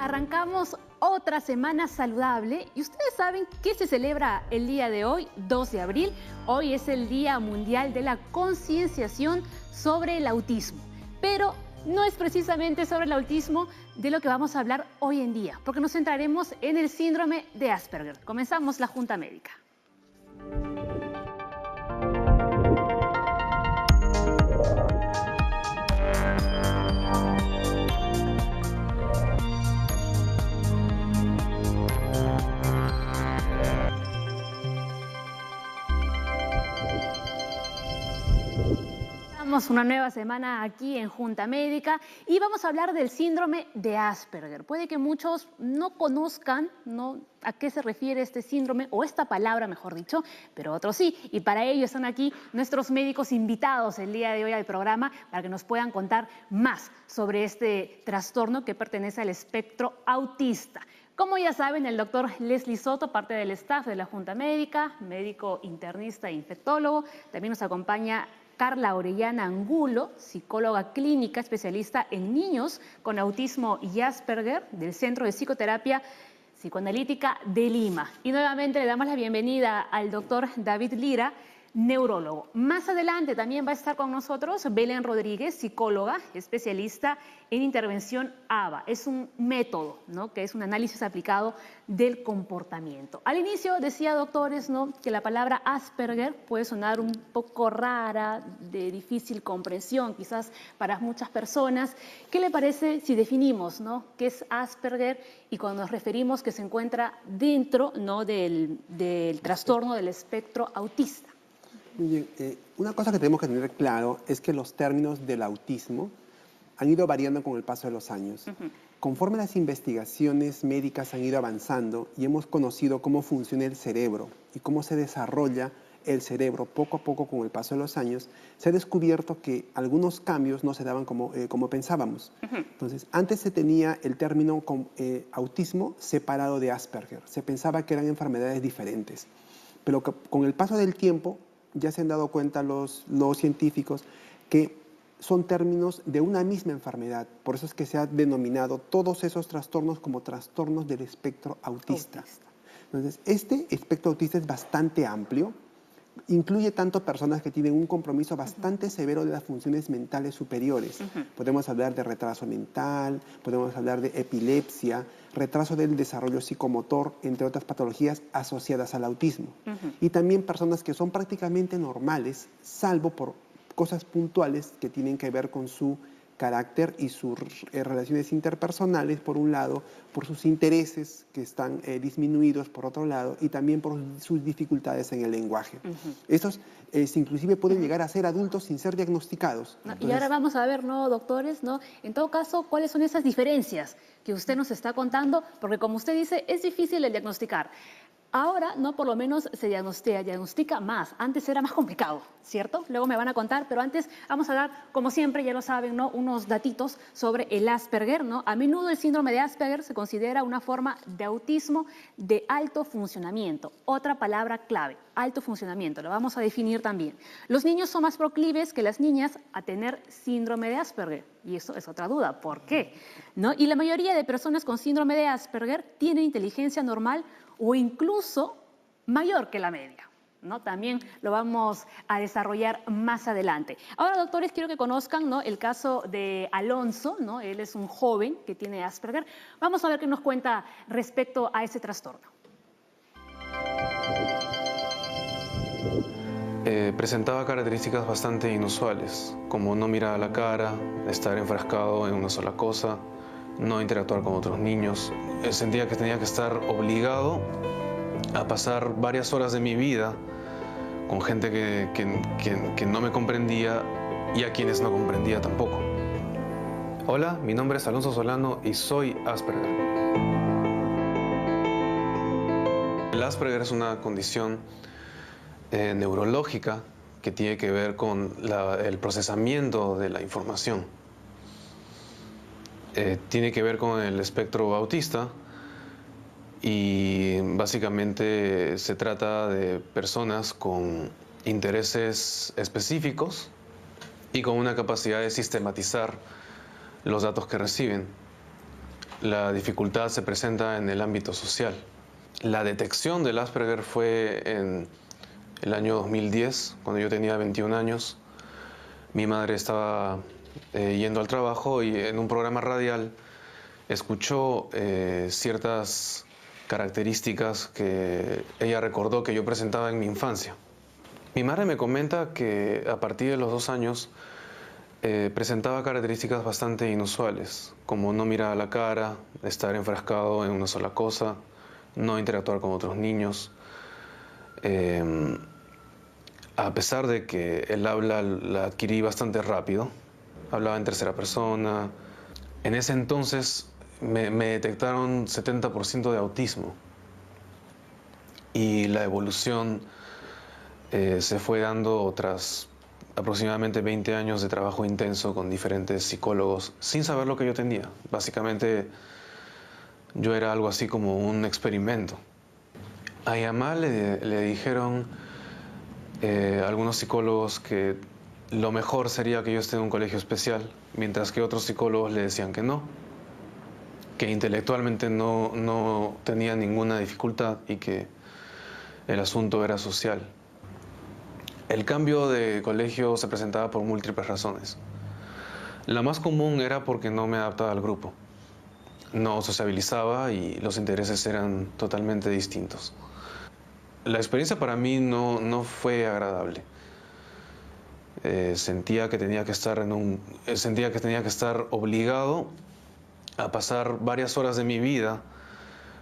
Arrancamos otra semana saludable y ustedes saben qué se celebra el día de hoy, 2 de abril. Hoy es el Día Mundial de la Concienciación sobre el Autismo. Pero no es precisamente sobre el autismo de lo que vamos a hablar hoy en día, porque nos centraremos en el síndrome de Asperger. Comenzamos la Junta Médica. Una nueva semana aquí en Junta Médica y vamos a hablar del síndrome de Asperger. Puede que muchos no conozcan a qué se refiere este síndrome o esta palabra, mejor dicho, pero otros sí. Y para ello están aquí nuestros médicos invitados el día de hoy al programa para que nos puedan contar más sobre este trastorno que pertenece al espectro autista. Como ya saben, el doctor Leslie Soto, parte del staff de la Junta Médica, médico internista e infectólogo. También nos acompaña Carla Orellana Angulo, psicóloga clínica, especialista en niños con autismo y Asperger del Centro de Psicoterapia Psicoanalítica de Lima. Y nuevamente le damos la bienvenida al doctor David Lira, neurólogo. Más adelante también va a estar con nosotros Belén Rodríguez, psicóloga, especialista en intervención ABA. Es un método, que es un análisis aplicado del comportamiento. Al inicio decía, doctores, que la palabra Asperger puede sonar un poco rara, de difícil comprensión, quizás para muchas personas. ¿Qué le parece si definimos, qué es Asperger y cuando nos referimos que se encuentra dentro, del trastorno del espectro autista? Muy bien. Una cosa que tenemos que tener claro es que los términos del autismo han ido variando con el paso de los años. Conforme las investigaciones médicas han ido avanzando y hemos conocido cómo funciona el cerebro y cómo se desarrolla el cerebro poco a poco con el paso de los años, se ha descubierto que algunos cambios no se daban como pensábamos. Entonces, antes se tenía el término autismo separado de Asperger. Se pensaba que eran enfermedades diferentes. Pero con el paso del tiempo ya se han dado cuenta los científicos que son términos de una misma enfermedad. Por eso es que se ha denominado todos esos trastornos como trastornos del espectro autista. Entonces, este espectro autista es bastante amplio. Incluye tanto personas que tienen un compromiso bastante severo de las funciones mentales superiores. Podemos hablar de retraso mental, podemos hablar de epilepsia, retraso del desarrollo psicomotor, entre otras patologías asociadas al autismo. Y también personas que son prácticamente normales, salvo por cosas puntuales que tienen que ver con su carácter y sus relaciones interpersonales, por un lado, por sus intereses que están disminuidos, por otro lado, y también por sus dificultades en el lenguaje. Estos inclusive pueden llegar a ser adultos sin ser diagnosticados. Entonces, y ahora vamos a ver, doctores, en todo caso, ¿cuáles son esas diferencias que usted nos está contando? Porque como usted dice, es difícil el diagnosticar. Ahora, por lo menos se diagnostica más. Antes era más complicado, ¿cierto? Luego me van a contar, pero antes vamos a dar, como siempre, ya lo saben, unos datitos sobre el Asperger, A menudo el síndrome de Asperger se considera una forma de autismo de alto funcionamiento. Otra palabra clave, alto funcionamiento, lo vamos a definir también. Los niños son más proclives que las niñas a tener síndrome de Asperger. Y eso es otra duda, ¿por qué? Y la mayoría de personas con síndrome de Asperger tienen inteligencia normal o incluso mayor que la media. También lo vamos a desarrollar más adelante. Ahora, doctores, quiero que conozcan el caso de Alonso. Él es un joven que tiene Asperger. Vamos a ver qué nos cuenta respecto a ese trastorno. Presentaba características bastante inusuales, como no mirar a la cara, estar enfrascado en una sola cosa, no interactuar con otros niños. Sentía que tenía que estar obligado a pasar varias horas de mi vida con gente que no me comprendía y a quienes no comprendía tampoco. Hola, mi nombre es Alonso Solano y soy Asperger. El Asperger es una condición neurológica que tiene que ver con el procesamiento de la información. Tiene que ver con el espectro autista y básicamente se trata de personas con intereses específicos y con una capacidad de sistematizar los datos que reciben. La dificultad se presenta en el ámbito social. La detección del Asperger fue en el año 2010, cuando yo tenía 21 años. Mi madre estaba yendo al trabajo y en un programa radial escuchó ciertas características que ella recordó que yo presentaba en mi infancia. Mi madre me comenta que a partir de los 2 años presentaba características bastante inusuales, como no mirar a la cara, estar enfrascado en una sola cosa, no interactuar con otros niños. A pesar de que el habla la adquirí bastante rápido, hablaba en tercera persona. En ese entonces me detectaron 70% de autismo y la evolución se fue dando tras aproximadamente 20 años de trabajo intenso con diferentes psicólogos sin saber lo que yo tenía. Básicamente yo era algo así como un experimento. A Yamal le dijeron algunos psicólogos que lo mejor sería que yo esté en un colegio especial, mientras que otros psicólogos le decían que no, que intelectualmente no tenía ninguna dificultad y que el asunto era social. El cambio de colegio se presentaba por múltiples razones. La más común era porque no me adaptaba al grupo. No sociabilizaba y los intereses eran totalmente distintos. La experiencia para mí no fue agradable. Sentía que tenía que estar obligado a pasar varias horas de mi vida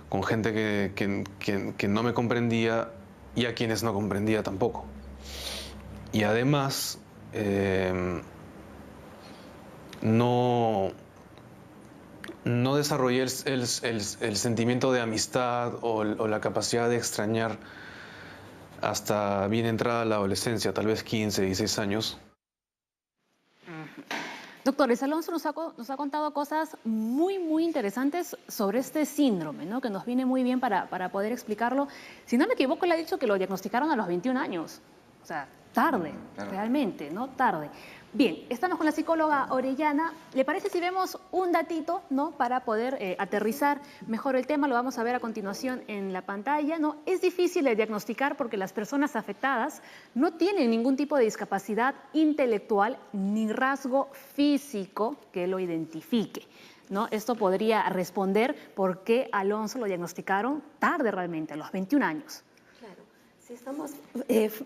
con gente que no me comprendía y a quienes no comprendía tampoco. Y además, no desarrollé el sentimiento de amistad o la capacidad de extrañar hasta bien entrada la adolescencia, tal vez 15, 16 años. Doctor Alonso nos ha contado cosas muy interesantes sobre este síndrome, ¿no? Que nos viene muy bien para poder explicarlo. Si no me equivoco, le ha dicho que lo diagnosticaron a los 21 años. O sea, tarde, realmente, ¿no? Tarde. Bien, estamos con la psicóloga Orellana. ¿Le parece si vemos un datito, ¿no? Para poder aterrizar mejor el tema? Lo vamos a ver a continuación en la pantalla, ¿no? Es difícil de diagnosticar porque las personas afectadas no tienen ningún tipo de discapacidad intelectual ni rasgo físico que lo identifique, ¿no? Esto podría responder por qué Alonso lo diagnosticaron tarde realmente, a los 21 años. Sí,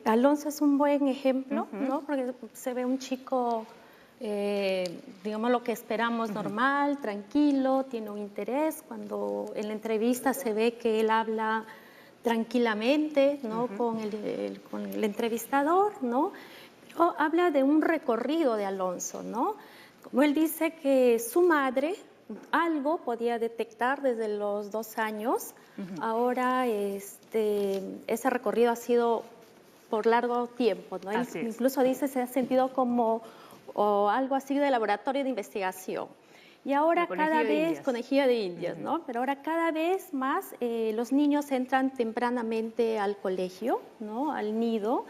Alonso es un buen ejemplo, ¿no? Porque se ve un chico, digamos, lo que esperamos, normal, tranquilo, tiene un interés. Cuando en la entrevista se ve que él habla tranquilamente, ¿no? Con el entrevistador, ¿no? Pero habla de un recorrido de Alonso, ¿no? Como él dice que su madre algo podía detectar desde los 2 años. Ahora ese recorrido ha sido por largo tiempo, ¿no? Él incluso dice se ha sentido como algo así de laboratorio de investigación. Y ahora cada vez, conejillo de indias, ¿no? Pero ahora cada vez más los niños entran tempranamente al colegio, ¿no? Al nido.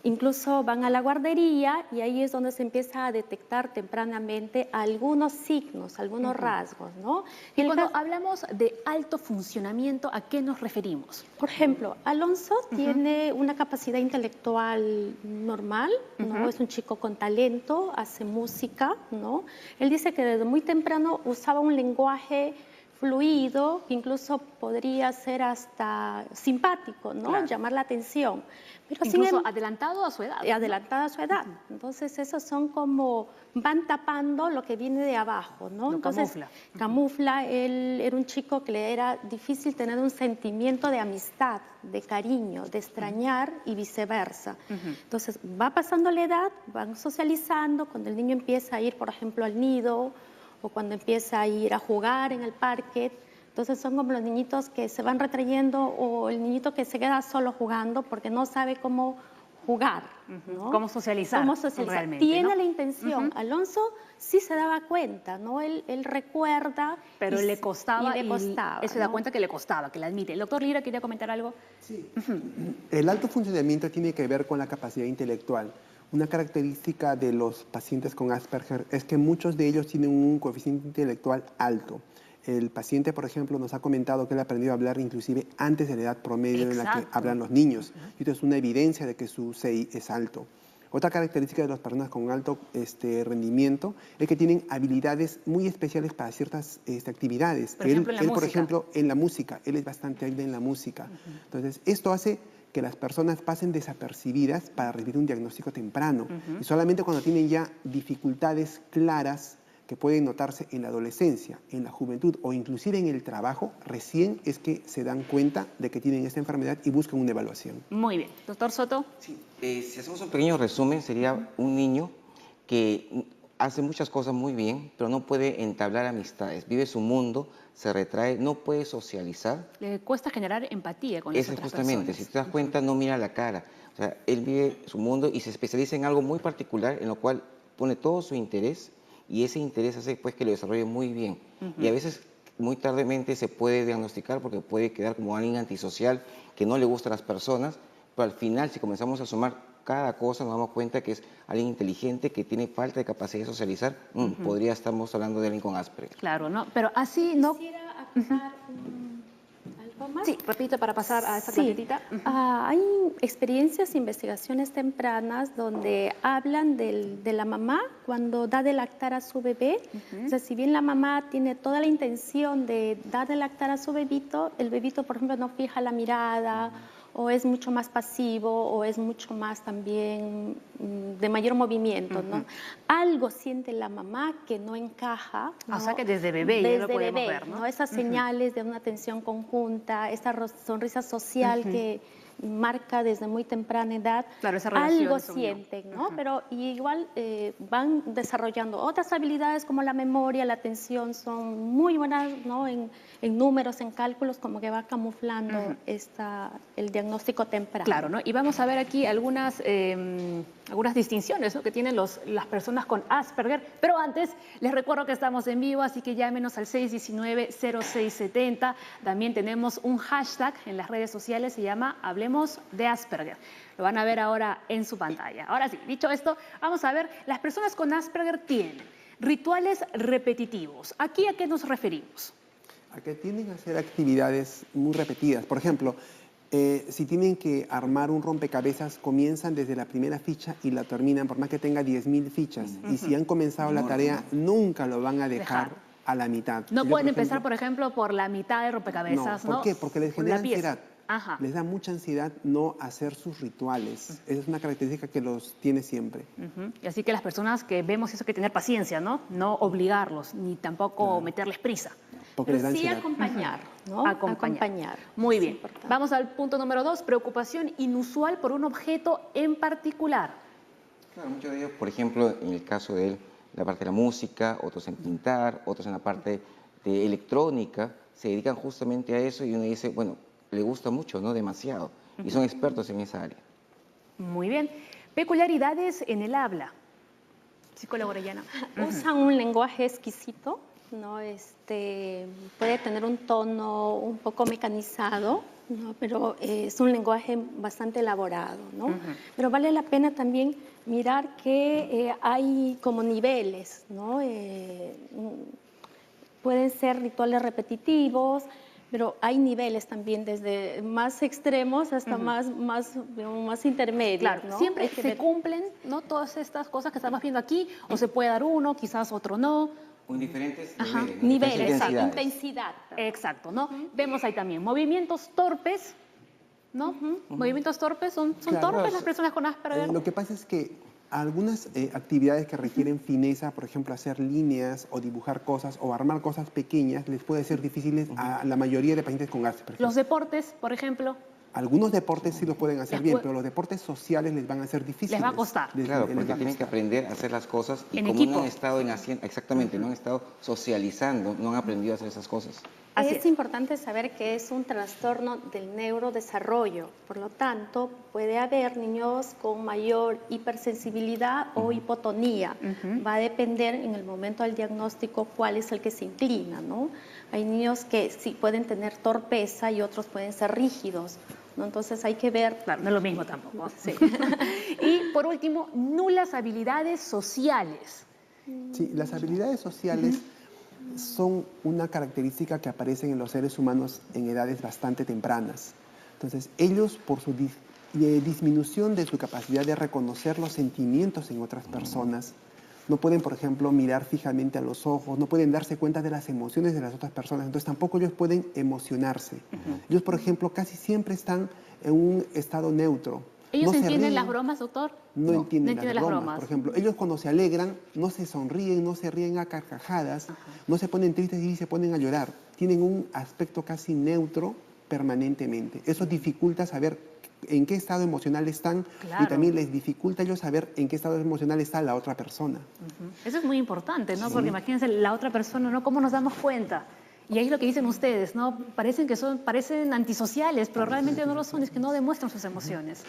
Incluso van a la guardería y ahí es donde se empieza a detectar tempranamente algunos signos, algunos rasgos, ¿no? Y cuando hablamos de alto funcionamiento, ¿a qué nos referimos? Por ejemplo, Alonso tiene una capacidad intelectual normal, ¿no? Es un chico con talento, hace música, ¿no? Él dice que desde muy temprano usaba un lenguaje fluido, que incluso podría ser hasta simpático, ¿no? Claro. Llamar la atención. Pero incluso adelantado a su edad. Adelantado a su edad. Entonces, esos son como, van tapando lo que viene de abajo, ¿no? Entonces, camufla. Él era un chico que le era difícil tener un sentimiento de amistad, de cariño, de extrañar y viceversa. Entonces, va pasando la edad, van socializando, cuando el niño empieza a ir, por ejemplo, al nido, o cuando empieza a ir a jugar en el parque. Entonces son como los niñitos que se van retrayendo o el niñito que se queda solo jugando porque no sabe cómo jugar, ¿no? Cómo socializar. Cómo socializar. Realmente, tiene la intención. Alonso sí se daba cuenta, ¿no? Él recuerda. Pero le costaba. Y le costaba. Él se da cuenta que le costaba, que la admite. El doctor Lira quería comentar algo. Sí. El alto funcionamiento tiene que ver con la capacidad intelectual. Una característica de los pacientes con Asperger es que muchos de ellos tienen un coeficiente intelectual alto. El paciente, por ejemplo, nos ha comentado que él ha aprendido a hablar inclusive antes de la edad promedio en la que Exacto. hablan los niños. Y esto es una evidencia de que su CI es alto. Otra característica de las personas con alto rendimiento es que tienen habilidades muy especiales para ciertas actividades. Por ejemplo, en la Por música. ejemplo, en la música. Él es bastante hábil en la música. Entonces, esto hace que las personas pasen desapercibidas para recibir un diagnóstico temprano. Y solamente cuando tienen ya dificultades claras que pueden notarse en la adolescencia, en la juventud o inclusive en el trabajo, recién es que se dan cuenta de que tienen esta enfermedad y buscan una evaluación. Muy bien. Doctor Soto. Sí, si hacemos un pequeño resumen, sería un niño que hace muchas cosas muy bien, pero no puede entablar amistades, vive su mundo, se retrae, no puede socializar. Le cuesta generar empatía con las Ese otras justamente, personas. si te das cuenta, no mira la cara. O sea, él vive su mundo y se especializa en algo muy particular, en lo cual pone todo su interés y ese interés hace pues que lo desarrolle muy bien. Y a veces muy tardemente se puede diagnosticar porque puede quedar como alguien antisocial, que no le gusta a las personas, pero al final si comenzamos a sumar cada cosa nos damos cuenta que es alguien inteligente, que tiene falta de capacidad de socializar, podría estamos hablando de alguien con Asperger. Claro, ¿no? Pero así no... Quisiera acotar algo más. Sí, repito, para pasar a esa Sí. tarjetita. Hay experiencias, investigaciones tempranas donde hablan de la mamá cuando da de lactar a su bebé. O sea, si bien la mamá tiene toda la intención de dar de lactar a su bebito, el bebito, por ejemplo, no fija la mirada o es mucho más pasivo o es mucho más también de mayor movimiento, ¿no? Algo siente la mamá que no encaja, ¿no? O sea que desde bebé ya lo Desde podemos bebé, ver, ¿no? Esas señales de una atención conjunta, esta sonrisa social que marca desde muy temprana edad, Claro, esa relación, algo esa unión. sienten, ¿no? Pero igual van desarrollando otras habilidades como la memoria, la atención, son muy buenas, ¿no? En números, en cálculos, como que va camuflando el diagnóstico temprano. Claro, ¿no? Y vamos a ver aquí algunas distinciones, ¿no?, que tienen las personas con Asperger. Pero antes, les recuerdo que estamos en vivo, así que llámenos al 619-0670. También tenemos un hashtag en las redes sociales, se llama Hablemos de Asperger. Lo van a ver ahora en su pantalla. Ahora sí, dicho esto, vamos a ver, las personas con Asperger tienen rituales repetitivos. ¿Aquí a qué nos referimos? A que tienden a hacer actividades muy repetidas. Por ejemplo, si tienen que armar un rompecabezas, comienzan desde la primera ficha y la terminan, por más que tenga 10.000 fichas. Y si han comenzado la tarea, nunca lo van a dejar a la mitad. No Si pueden por empezar, ejemplo, por ejemplo, por la mitad de rompecabezas, ¿no? ¿Por qué? Porque les Por genera la pieza. ansiedad. Ajá. Les da mucha ansiedad no hacer sus rituales. Esa es una característica que los tiene siempre. Y así que las personas que vemos eso hay que tener paciencia, ¿no? No obligarlos, ni tampoco meterles prisa. Porque les da Pero sí ansiedad. acompañar, ¿no? Acompañar. Muy Es bien. importante. Vamos al punto número 2, preocupación inusual por un objeto en particular. Claro, muchos de ellos, por ejemplo, en el caso de él, la parte de la música, otros en pintar, otros en la parte de electrónica, se dedican justamente a eso y uno dice, bueno, le gusta mucho, ¿no? Demasiado. Y son expertos en esa área. Muy bien. Peculiaridades en el habla. Psicóloga Orellana. Usan un lenguaje exquisito, ¿no? Puede tener un tono un poco mecanizado, ¿no? Pero es un lenguaje bastante elaborado, ¿no? Pero vale la pena también mirar que hay como niveles, ¿no? Pueden ser rituales repetitivos, pero hay niveles también, desde más extremos hasta más intermedios. Claro, ¿no? siempre Hay que se ver. cumplen, ¿no?, todas estas cosas que estamos viendo aquí, o se puede dar uno, quizás otro no. Con diferentes Ajá, niveles, ¿no? Niveles, Diferentes exacto, intensidades. intensidad. Exacto, ¿no? Vemos ahí también movimientos torpes, ¿no? Movimientos torpes, ¿son Claro. torpes las personas con Asperger? Lo que pasa es que algunas actividades que requieren fineza, por ejemplo, hacer líneas o dibujar cosas o armar cosas pequeñas, les puede ser difíciles a la mayoría de pacientes con Asperger. Los deportes, por ejemplo, Algunos deportes sí los pueden hacer Les bien, puede- pero los deportes sociales les van a ser difíciles. Les va a costar. Claro, les porque va a tienen que costar. aprender a hacer las cosas y En como equipo. no han estado exactamente, no han estado socializando, no han aprendido a hacer esas cosas. Así Es es. importante saber que es un trastorno del neurodesarrollo, por lo tanto puede haber niños con mayor hipersensibilidad o hipotonía. Va a depender en el momento del diagnóstico cuál es el que se inclina, ¿no? Hay niños que sí pueden tener torpeza y otros pueden ser rígidos, ¿no? Entonces hay que ver. Claro, no es lo mismo tampoco. Sí. Y por último, nulas habilidades sociales. Sí, las habilidades sociales son una característica que aparecen en los seres humanos en edades bastante tempranas. Entonces, ellos, por su disminución de su capacidad de reconocer los sentimientos en otras personas, no pueden, por ejemplo, mirar fijamente a los ojos, no pueden darse cuenta de las emociones de las otras personas, entonces tampoco ellos pueden emocionarse. Ellos, por ejemplo, casi siempre están en un estado neutro. ¿Ellos No se entienden ríen, las bromas, doctor? no entienden entienden las las bromas. bromas. Por ejemplo, ellos cuando se alegran no se sonríen, no se ríen a carcajadas, no se ponen tristes y se ponen a llorar. Tienen un aspecto casi neutro permanentemente. Eso dificulta saber en qué estado emocional están Claro. y también les dificulta a ellos saber en qué estado emocional está la otra persona. Eso es muy importante, ¿no? Porque imagínense la otra persona, ¿no? ¿Cómo nos damos cuenta? Y ahí es lo que dicen ustedes, ¿no? Parecen antisociales, pero realmente no lo son, es que no demuestran sus emociones.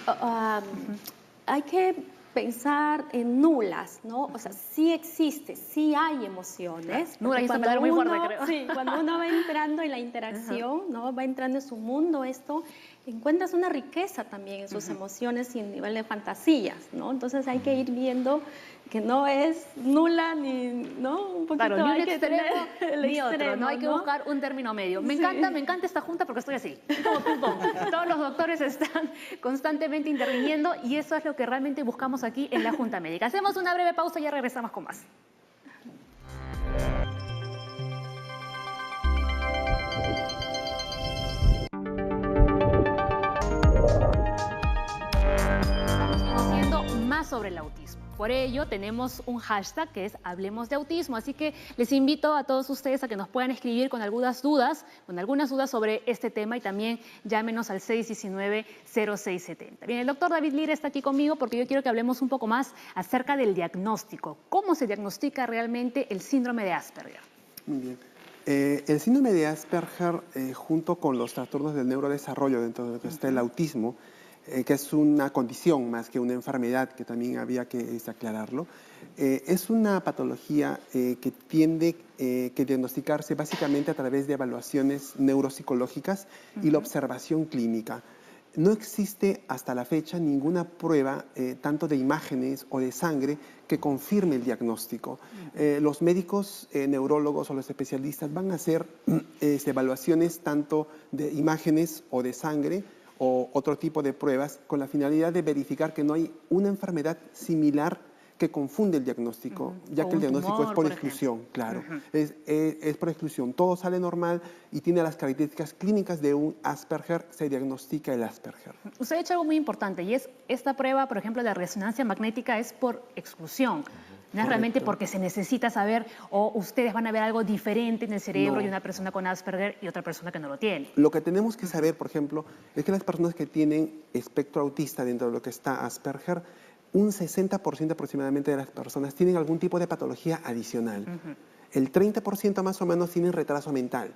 Hay que pensar en nulas, ¿no? O sea, sí existe, sí hay emociones. Nula, porque y esa palabra muy fuerte, creo. Sí, cuando uno va entrando en la interacción, ¿no? Va entrando en su mundo, encuentras una riqueza también en sus emociones y en nivel de fantasías, ¿no? Entonces hay que ir viendo que no es nula ni, ¿no? Un poquito Claro, ni un hay que extremo tener el ni otro, extremo, ¿no? Hay que buscar un término medio. Me encanta esta junta porque estoy así, como ping-pong. Todos los doctores están constantemente interviniendo y eso es lo que realmente buscamos aquí en la Junta Médica. Hacemos una breve pausa y ya regresamos con más. Estamos conociendo más sobre el autismo. Por ello, tenemos un hashtag que es Hablemos de Autismo. Así que les invito a todos ustedes a que nos puedan escribir con algunas dudas sobre este tema y también llámenos al 619-0670. Bien, el doctor David Lira está aquí conmigo porque yo quiero que hablemos un poco más acerca del diagnóstico. ¿Cómo se diagnostica realmente el síndrome de Asperger? Muy bien. El síndrome de Asperger, junto con los trastornos del neurodesarrollo, dentro de lo que está el autismo, que es una condición más que una enfermedad, que también había que aclararlo, es una patología que tiende que diagnosticarse básicamente a través de evaluaciones neuropsicológicas y la observación clínica. No existe hasta la fecha ninguna prueba, tanto de imágenes o de sangre, que confirme el diagnóstico. Los médicos neurólogos o los especialistas van a hacer evaluaciones tanto de imágenes o de sangre o otro tipo de pruebas con la finalidad de verificar que no hay una enfermedad similar que confunde el diagnóstico, ya que el diagnóstico tumor, es por por exclusión, claro. Es por exclusión. Todo sale normal y tiene las características clínicas de un Asperger, se diagnostica el Asperger. Usted ha dicho algo muy importante y es esta prueba, por ejemplo, de resonancia magnética es por exclusión. No es realmente porque se necesita saber o ustedes van a ver algo diferente en el cerebro No. de una persona con Asperger y otra persona que no lo tiene. Lo que tenemos que saber, por ejemplo, es que las personas que tienen espectro autista dentro de lo que está Asperger, un 60% aproximadamente de las personas tienen algún tipo de patología adicional. El 30% más o menos tienen retraso mental,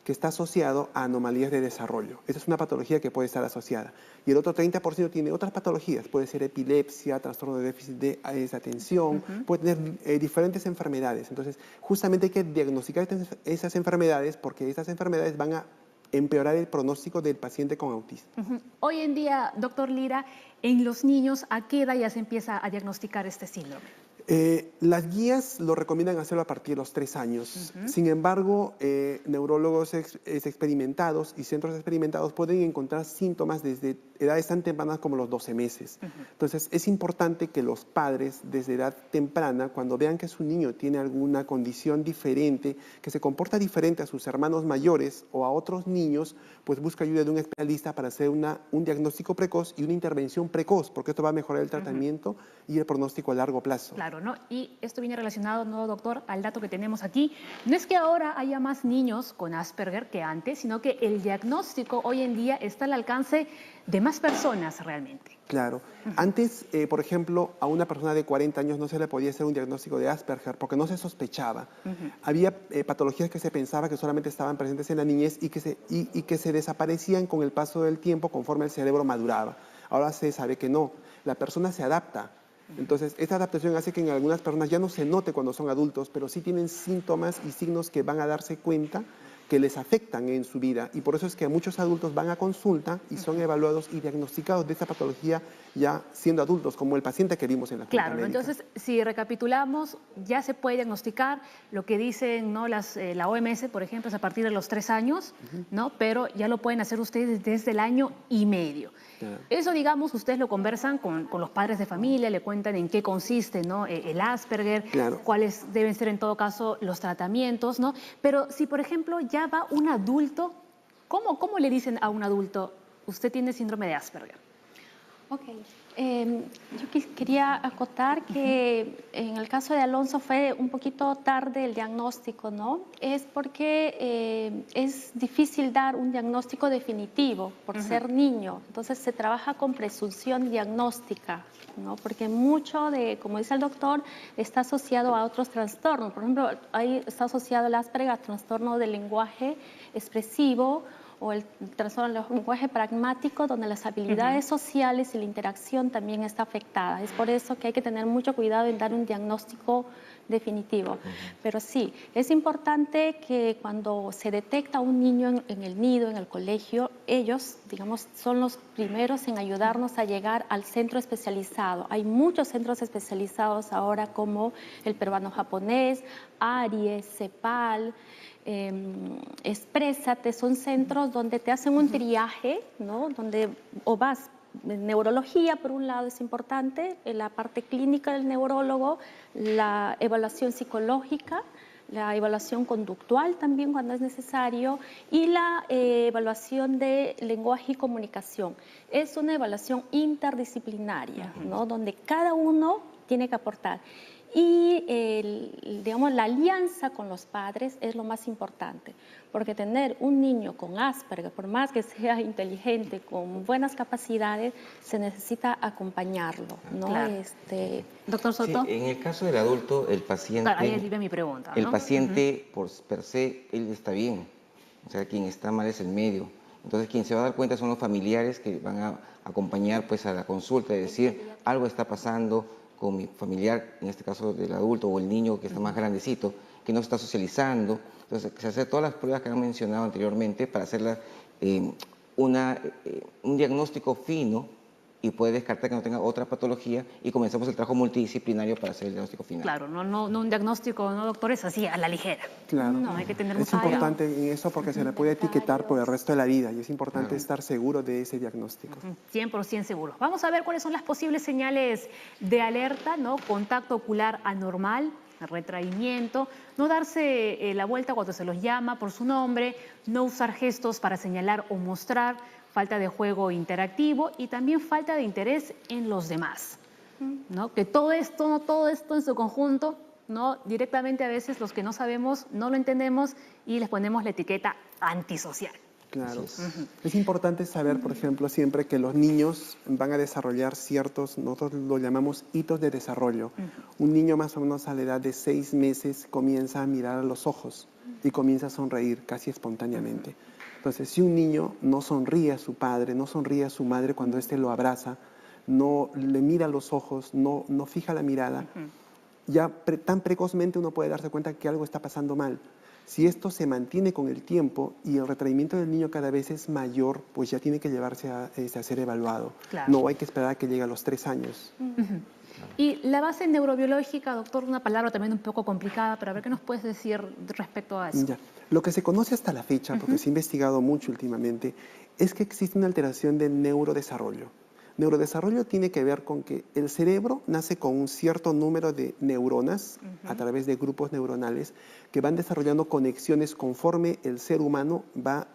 que está asociado a anomalías de desarrollo. Esa es una patología que puede estar asociada. Y el otro 30% tiene otras patologías, puede ser epilepsia, trastorno de déficit de atención, puede tener diferentes enfermedades. Entonces, justamente hay que diagnosticar esas enfermedades porque estas enfermedades van a empeorar el pronóstico del paciente con autismo. Hoy en día, doctor Lira, en los niños, ¿a qué edad ya se empieza a diagnosticar este síndrome? Las guías lo recomiendan hacerlo a partir de los 3 años. Sin embargo, neurólogos experimentados y centros experimentados pueden encontrar síntomas desde edades tan tempranas como los 12 meses. Entonces, es importante que los padres, desde edad temprana, cuando vean que su niño tiene alguna condición diferente, que se comporta diferente a sus hermanos mayores o a otros niños, pues busca ayuda de un especialista para hacer un diagnóstico precoz y una intervención precoz, porque esto va a mejorar el tratamiento y el pronóstico a largo plazo. Claro, ¿no? Y esto viene relacionado, ¿no, doctor, al dato que tenemos aquí? No es que ahora haya más niños con Asperger que antes, sino que el diagnóstico hoy en día está al alcance de más personas realmente. Claro. Antes, por ejemplo, a una persona de 40 años no se le podía hacer un diagnóstico de Asperger porque no se sospechaba. Había patologías que se pensaba que solamente estaban presentes en la niñez y que se desaparecían con el paso del tiempo conforme el cerebro maduraba. Ahora se sabe que no. La persona se adapta. Entonces, esta adaptación hace que en algunas personas ya no se note cuando son adultos, pero sí tienen síntomas y signos que van a darse cuenta que les afectan en su vida, y por eso es que muchos adultos van a consulta y son evaluados y diagnosticados de esta patología ya siendo adultos, como el paciente que vimos en la junta Claro, ¿no? médica. Entonces, si recapitulamos, ya se puede diagnosticar lo que dicen, ¿no? La OMS, por ejemplo, es a partir de los 3 años, ¿no? Pero ya lo pueden hacer ustedes desde el año y medio. Claro. Eso, digamos, ustedes lo conversan con los padres de familia, le cuentan en qué consiste, ¿no? El Asperger, Claro. cuáles deben ser en todo caso los tratamientos, ¿no? Pero si, por ejemplo, ya va un adulto, ¿cómo le dicen a un adulto, usted tiene síndrome de Asperger? Ok. Yo quería acotar que en el caso de Alonso fue un poquito tarde el diagnóstico, ¿no? Es porque es difícil dar un diagnóstico definitivo por ser niño. Entonces se trabaja con presunción diagnóstica, ¿no? Porque mucho de, como dice el doctor, está asociado a otros trastornos. Por ejemplo, ahí está asociado el Asperger a trastorno del lenguaje expresivo, o el trastorno del lenguaje pragmático, donde las habilidades sociales y la interacción también está afectada. Es por eso que hay que tener mucho cuidado en dar un diagnóstico definitivo. Pero sí, es importante que cuando se detecta un niño en el nido, en el colegio, ellos, digamos, son los primeros en ayudarnos a llegar al centro especializado. Hay muchos centros especializados ahora, como el peruano-japonés, ARIES, CEPAL, Exprésate, son centros donde te hacen un triaje, ¿no? Donde o vas, neurología por un lado es importante, en la parte clínica del neurólogo, la evaluación psicológica, la evaluación conductual también cuando es necesario, y la evaluación de lenguaje y comunicación. Es una evaluación interdisciplinaria, ¿no? Donde cada uno tiene que aportar. Y digamos, la alianza con los padres es lo más importante, porque tener un niño con Asperger, por más que sea inteligente, con buenas capacidades, se necesita acompañarlo, ¿no? Claro. Doctor Soto. Sí, en el caso del adulto, el paciente... Claro, ahí vive mi pregunta, ¿no? El paciente, por per se, él está bien. O sea, quien está mal es el medio. Entonces, quien se va a dar cuenta son los familiares que van a acompañar pues, a la consulta y decir, algo está pasando con mi familiar, en este caso del adulto o el niño que está más grandecito, que no está socializando. Entonces, se hace todas las pruebas que han mencionado anteriormente para hacer un diagnóstico fino y puede descartar que no tenga otra patología y comenzamos el trabajo multidisciplinario para hacer el diagnóstico final. Claro, no un diagnóstico, no, doctor, es así, a la ligera. Claro. No, hay que tener Es mucho cuidado. importante en eso porque se le puede etiquetar por el resto de la vida y es importante estar seguro de ese diagnóstico. 100% seguros. Vamos a ver cuáles son las posibles señales de alerta, ¿no? Contacto ocular anormal, retraimiento, no darse la vuelta cuando se los llama por su nombre, no usar gestos para señalar o mostrar, falta de juego interactivo y también falta de interés en los demás, ¿no? Que todo esto en su conjunto, ¿no? Directamente a veces los que no sabemos no lo entendemos y les ponemos la etiqueta antisocial. Claro. Es importante saber, por ejemplo, siempre que los niños van a desarrollar ciertos, nosotros lo llamamos hitos de desarrollo. Un niño más o menos a la edad de 6 meses comienza a mirar a los ojos y comienza a sonreír casi espontáneamente. Entonces, si un niño no sonríe a su padre, no sonríe a su madre cuando éste lo abraza, no le mira a los ojos, no fija la mirada, ya tan precozmente uno puede darse cuenta que algo está pasando mal. Si esto se mantiene con el tiempo y el retraimiento del niño cada vez es mayor, pues ya tiene que llevarse a ser evaluado. Claro. No hay que esperar a que llegue a los 3 años. Y la base neurobiológica, doctor, una palabra también un poco complicada, pero a ver qué nos puedes decir respecto a eso. Ya. Lo que se conoce hasta la fecha, porque se ha investigado mucho últimamente, es que existe una alteración del neurodesarrollo. Neurodesarrollo tiene que ver con que el cerebro nace con un cierto número de neuronas a través de grupos neuronales que van desarrollando conexiones conforme el ser humano va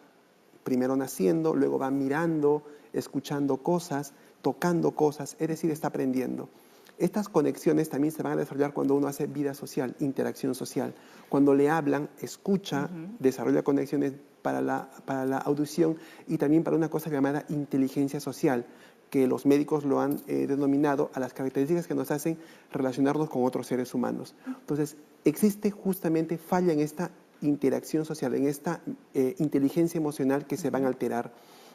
primero naciendo, luego va mirando, escuchando cosas, tocando cosas, es decir, está aprendiendo. Estas conexiones también se van a desarrollar cuando uno hace vida social, interacción social. Cuando le hablan, escucha, desarrolla conexiones para la audición y también para una cosa llamada inteligencia social, que los médicos lo han denominado a las características que nos hacen relacionarnos con otros seres humanos. Entonces, existe justamente falla en esta interacción social, en esta inteligencia emocional que se van a alterar.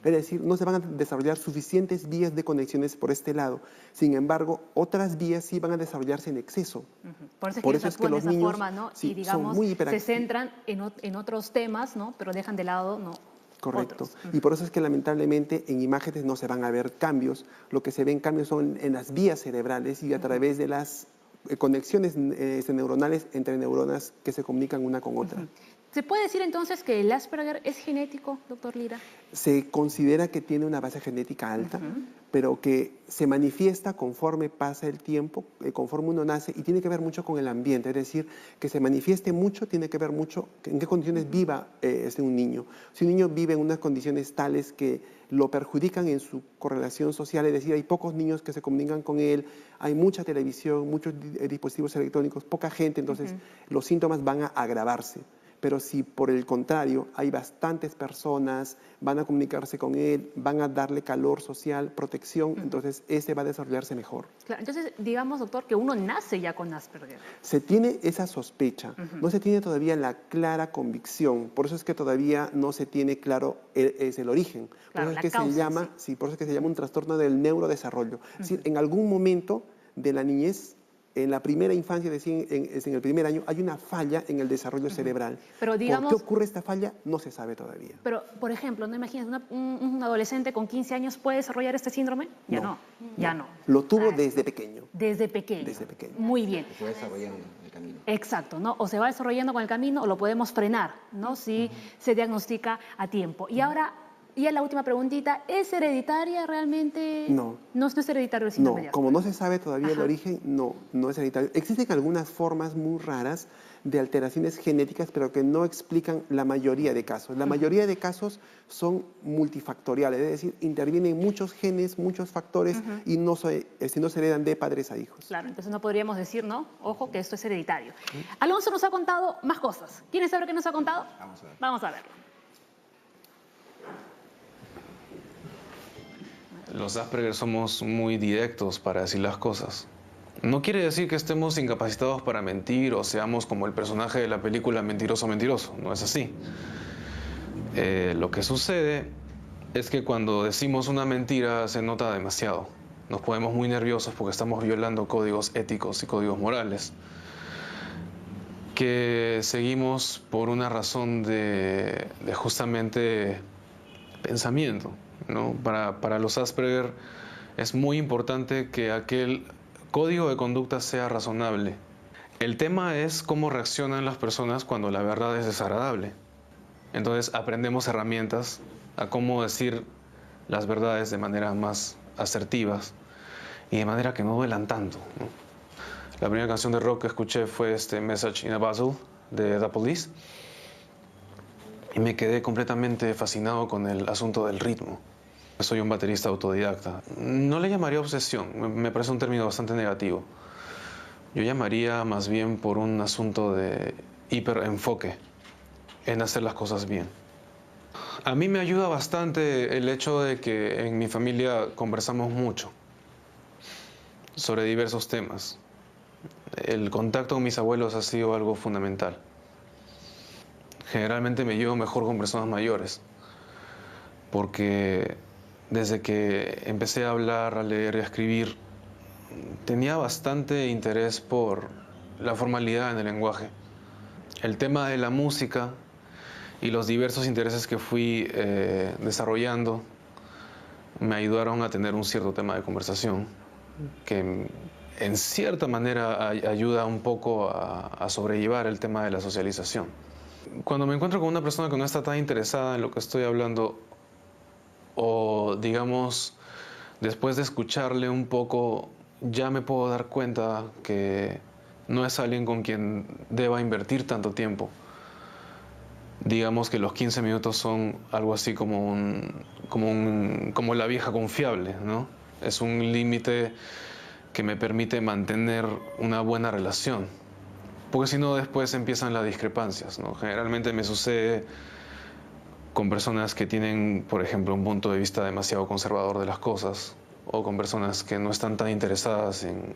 Es decir, no se van a desarrollar suficientes vías de conexiones por este lado. Sin embargo, otras vías sí van a desarrollarse en exceso. Por eso es Por que eso ellos es que actúan de los esa niños, forma, ¿no? sí, Y digamos, son muy se hiperactivos. centran en otros temas, ¿no? Pero dejan de lado, ¿no? Correcto. Otros. Y por eso es que lamentablemente en imágenes no se van a ver cambios. Lo que se ven cambios son en las vías cerebrales y a través de las conexiones neuronales entre neuronas que se comunican una con otra. ¿Se puede decir entonces que el Asperger es genético, doctor Lira? Se considera que tiene una base genética alta, pero que se manifiesta conforme pasa el tiempo, conforme uno nace, y tiene que ver mucho con el ambiente. Es decir, que se manifieste mucho tiene que ver mucho en qué condiciones viva un niño. Si un niño vive en unas condiciones tales que lo perjudican en su correlación social, es decir, hay pocos niños que se comunican con él, hay mucha televisión, muchos dispositivos electrónicos, poca gente, entonces los síntomas van a agravarse. Pero si por el contrario hay bastantes personas, van a comunicarse con él, van a darle calor social, protección, entonces ese va a desarrollarse mejor. Claro, entonces, digamos, doctor, que uno nace ya con Asperger. Se tiene esa sospecha, no se tiene todavía la clara convicción, por eso es que todavía no se tiene claro el origen. Claro, por eso la es que causa, se llama, sí. por eso es que se llama un trastorno del neurodesarrollo. Es decir, en algún momento de la niñez, en la primera infancia, en el primer año, hay una falla en el desarrollo cerebral. Pero digamos, ¿por qué ocurre esta falla? No se sabe todavía. Pero, por ejemplo, ¿no imaginas un adolescente con 15 años puede desarrollar este síndrome? Ya no, ya no. Lo tuvo desde pequeño. Desde pequeño. Desde pequeño. Muy bien. Se va desarrollando en el camino. Exacto, ¿no? O se va desarrollando con el camino o lo podemos frenar, ¿no? Si se diagnostica a tiempo. Y ahora, ya la última preguntita, ¿es hereditaria realmente? No. No es hereditario el síndrome de No, Asperger. como no se sabe todavía el Ajá. origen, no es hereditario. Existen algunas formas muy raras de alteraciones genéticas, pero que no explican la mayoría de casos. La mayoría de casos son multifactoriales, es decir, intervienen muchos genes, muchos factores y no se heredan de padres a hijos. Claro, entonces no podríamos decir, ¿no? Ojo, que esto es hereditario. Alonso nos ha contado más cosas. ¿Quieren saber qué nos ha contado? Vamos a ver. Vamos a verlo. Los Asperger somos muy directos para decir las cosas. No quiere decir que estemos incapacitados para mentir o seamos como el personaje de la película Mentiroso, Mentiroso. No es así. Lo que sucede es que cuando decimos una mentira se nota demasiado. Nos ponemos muy nerviosos porque estamos violando códigos éticos y códigos morales que seguimos por una razón de justamente pensamiento, ¿no? Para los Asperger es muy importante que aquel código de conducta sea razonable. El tema es cómo reaccionan las personas cuando la verdad es desagradable. Entonces aprendemos herramientas a cómo decir las verdades de manera más asertivas y de manera que no duelan tanto, ¿no? La primera canción de rock que escuché fue este Message in a Bottle de The Police y me quedé completamente fascinado con el asunto del ritmo. Soy un baterista autodidacta. No le llamaría obsesión, me parece un término bastante negativo. Yo llamaría más bien por un asunto de hiperenfoque en hacer las cosas bien. A mí me ayuda bastante el hecho de que en mi familia conversamos mucho sobre diversos temas. El contacto con mis abuelos ha sido algo fundamental. Generalmente me llevo mejor con personas mayores, porque desde que empecé a hablar, a leer y a escribir, tenía bastante interés por la formalidad en el lenguaje. El tema de la música y los diversos intereses que fui desarrollando me ayudaron a tener un cierto tema de conversación que en cierta manera ayuda un poco a sobrellevar el tema de la socialización. Cuando me encuentro con una persona que no está tan interesada en lo que estoy hablando, o digamos, después de escucharle un poco, ya me puedo dar cuenta que no es alguien con quien deba invertir tanto tiempo. Digamos que los 15 minutos son algo así como la vieja confiable, ¿no? Es un límite que me permite mantener una buena relación. Porque si no, después empiezan las discrepancias, ¿no? Generalmente me sucede con personas que tienen, por ejemplo, un punto de vista demasiado conservador de las cosas, o con personas que no están tan interesadas en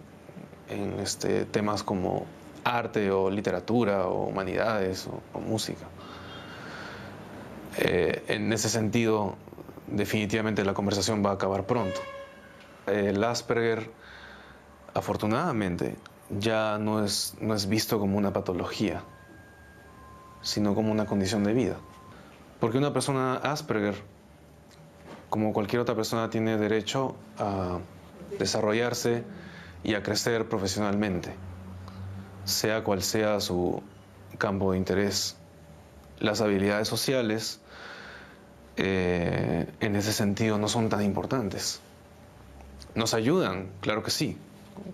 temas como arte o literatura o humanidades o música. En ese sentido, definitivamente la conversación va a acabar pronto. El Asperger, afortunadamente, ya no es visto como una patología, sino como una condición de vida. Porque una persona Asperger, como cualquier otra persona, tiene derecho a desarrollarse y a crecer profesionalmente, sea cual sea su campo de interés. Las habilidades sociales, en ese sentido, no son tan importantes. Nos ayudan, claro que sí,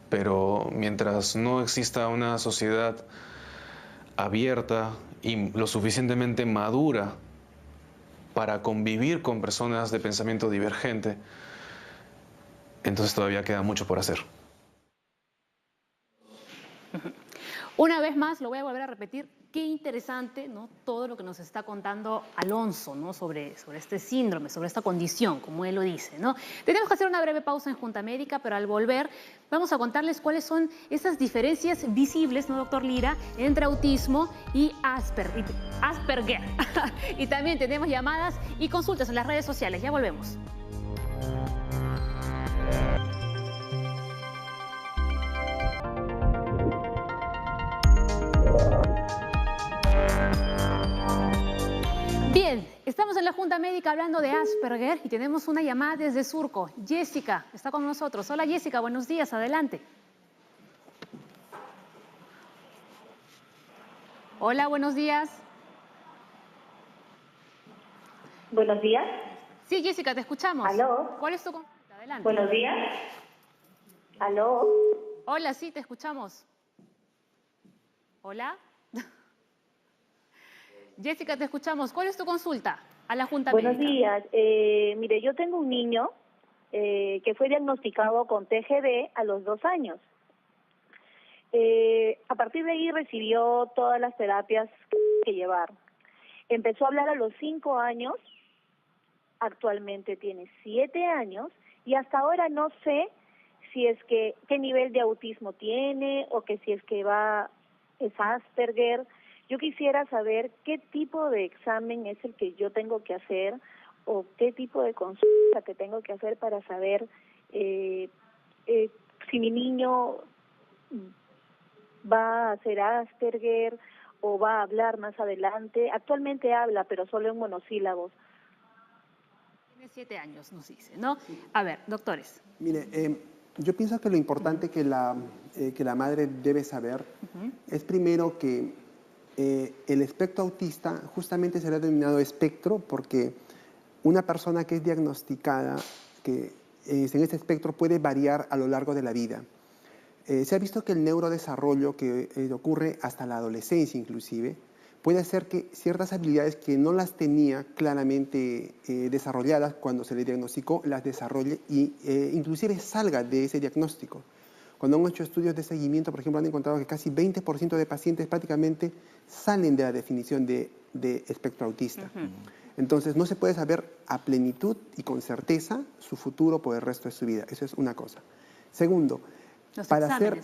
pero mientras no exista una sociedad abierta y lo suficientemente madura para convivir con personas de pensamiento divergente, entonces todavía queda mucho por hacer. Una vez más, lo voy a volver a repetir, qué interesante, ¿no?, todo lo que nos está contando Alonso, ¿no?, sobre este síndrome, sobre esta condición, como él lo dice, ¿no? Tenemos que hacer una breve pausa en Junta Médica, pero al volver vamos a contarles cuáles son esas diferencias visibles, ¿no, doctor Lira?, entre autismo y Asperger. Y también tenemos llamadas y consultas en las redes sociales. Ya volvemos. Bien, estamos en la Junta Médica hablando de Asperger y tenemos una llamada desde Surco. Jessica está con nosotros. Hola Jessica, buenos días, adelante. Hola, buenos días. Buenos días. Sí, Jessica, te escuchamos. ¿Aló? ¿Cuál es tu consulta? Adelante. Buenos días. ¿Aló? Hola, sí, te escuchamos. Hola. Jessica, te escuchamos. ¿Cuál es tu consulta a la Junta Buenos Médica? días. Mire, yo tengo un niño que fue diagnosticado con TGD a los 2 años. A partir de ahí recibió todas las terapias que llevar. Empezó a hablar a los 5 años, actualmente tiene 7 años y hasta ahora no sé si es que qué nivel de autismo tiene o que si es que es Asperger. Yo quisiera saber qué tipo de examen es el que yo tengo que hacer o qué tipo de consulta que tengo que hacer para saber si mi niño va a ser Asperger o va a hablar más adelante. Actualmente habla, pero solo en monosílabos. Tiene 7 años, nos dice, ¿no? A ver, doctores. Mire, yo pienso que lo importante que la madre debe saber es primero que el espectro autista justamente se le ha denominado espectro porque una persona que es diagnosticada que en este espectro puede variar a lo largo de la vida. Se ha visto que el neurodesarrollo que ocurre hasta la adolescencia inclusive puede hacer que ciertas habilidades que no las tenía claramente desarrolladas cuando se le diagnosticó, las desarrolle e inclusive salga de ese diagnóstico. Cuando han hecho estudios de seguimiento, por ejemplo, han encontrado que casi 20% de pacientes prácticamente salen de la definición de espectro autista. Entonces, no se puede saber a plenitud y con certeza su futuro por el resto de su vida. Eso es una cosa. Segundo, para hacer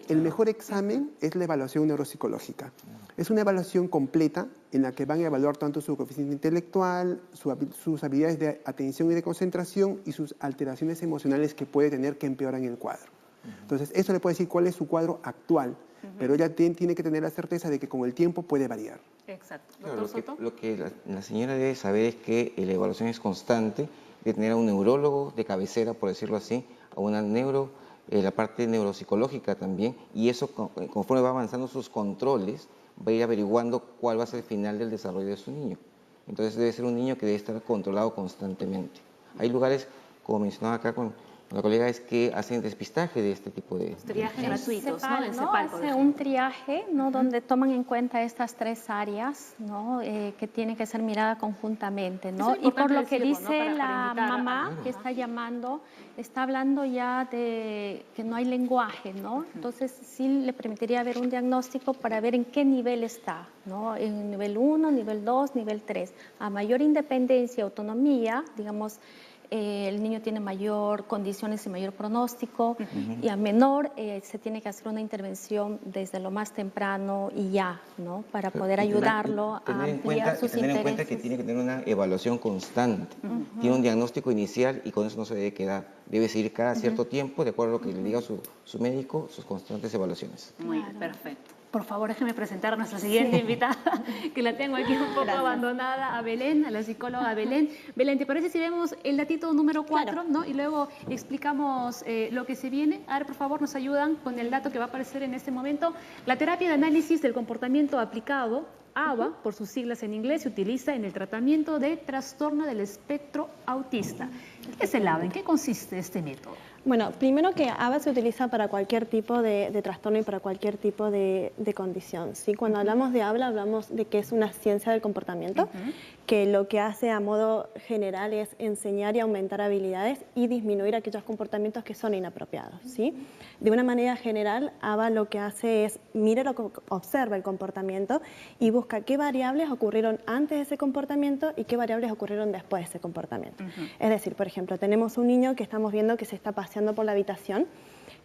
el mejor examen es la evaluación neuropsicológica. Es una evaluación completa en la que van a evaluar tanto su coeficiente intelectual, sus habilidades de atención y de concentración y sus alteraciones emocionales que puede tener que empeoran el cuadro. Entonces, eso le puede decir cuál es su cuadro actual, pero ella tiene que tener la certeza de que con el tiempo puede variar. Exacto. Claro, ¿Doctor Soto? lo que la señora debe saber es que la evaluación es constante, de tener a un neurólogo de cabecera, por decirlo así, a una la parte neuropsicológica también, y eso conforme va avanzando sus controles, va a ir averiguando cuál va a ser el final del desarrollo de su niño. Entonces debe ser un niño que debe estar controlado constantemente. Hay lugares, como mencionaba acá con la colega, es que hacen despistaje de este tipo de... Triajes gratuitos, ¿no? En ¿no? CEPAL, por Hace ejemplo. un triaje, ¿no? Donde toman en cuenta estas 3 áreas, ¿no? Que tienen que ser miradas conjuntamente, ¿no? Eso es Y por lo importante que decirlo, ¿no? dice Para la invitar a- mamá que está llamando, está hablando ya de que no hay lenguaje, ¿no? Entonces sí le permitiría ver un diagnóstico para ver en qué nivel está, ¿no? En nivel 1, nivel 2, nivel 3. A mayor independencia, autonomía, digamos, el niño tiene mayor condiciones y mayor pronóstico, y a menor se tiene que hacer una intervención desde lo más temprano y ya, ¿no? Para poder ayudarlo a ampliar sus tener en cuenta que intereses. tiene que tener una evaluación constante. Tiene un diagnóstico inicial y con eso no se debe quedar. Debe seguir cada cierto tiempo, de acuerdo a lo que le diga su médico, sus constantes evaluaciones. Muy bien, perfecto. Por favor, déjeme presentar a nuestra siguiente invitada, que la tengo aquí un poco abandonada, a Belén, a la psicóloga Belén. Belén, ¿te parece si vemos el datito número 4, ¿no? Y luego explicamos lo que se viene? A ver, por favor, nos ayudan con el dato que va a aparecer en este momento. La terapia de análisis del comportamiento aplicado, ABA, por sus siglas en inglés, se utiliza en el tratamiento de trastorno del espectro autista. ¿Qué es el ABA? ¿En qué consiste este método? Bueno, primero que ABA se utiliza para cualquier tipo de trastorno y para cualquier tipo de condición, ¿sí? Cuando hablamos de ABA, hablamos de que es una ciencia del comportamiento, que lo que hace a modo general es enseñar y aumentar habilidades y disminuir aquellos comportamientos que son inapropiados, ¿sí? De una manera general, ABA lo que hace es observa el comportamiento y busca qué variables ocurrieron antes de ese comportamiento y qué variables ocurrieron después de ese comportamiento. Es decir, por ejemplo, tenemos un niño que estamos viendo que se está paseando por la habitación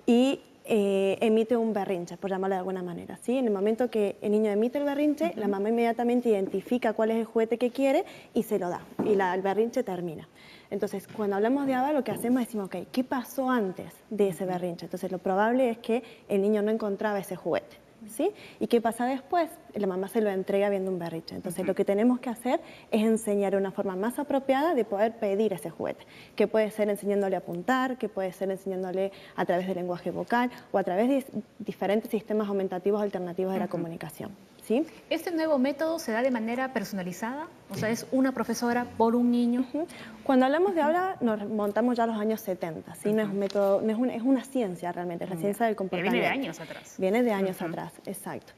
y emite un berrinche, por llamarlo de alguna manera, ¿sí? En el momento que el niño emite el berrinche, la mamá inmediatamente identifica cuál es el juguete que quiere y se lo da, y el berrinche termina. Entonces, cuando hablamos de ABA, lo que hacemos es decimos, ok, ¿qué pasó antes de ese berrinche? Entonces, lo probable es que el niño no encontraba ese juguete, ¿sí? ¿Y qué pasa después? La mamá se lo entrega viendo un berrinche. Entonces, lo que tenemos que hacer es enseñar una forma más apropiada de poder pedir ese juguete, que puede ser enseñándole a apuntar, que puede ser enseñándole a través del lenguaje vocal o a través de diferentes sistemas aumentativos alternativos de la comunicación, ¿sí? ¿Este nuevo método se da de manera personalizada? O sea, ¿es una profesora por un niño? Cuando hablamos de habla, nos montamos ya a los años 70, ¿sí? No es un método, es una ciencia realmente, es la ciencia del comportamiento. Viene de años atrás. Viene de años atrás, exacto.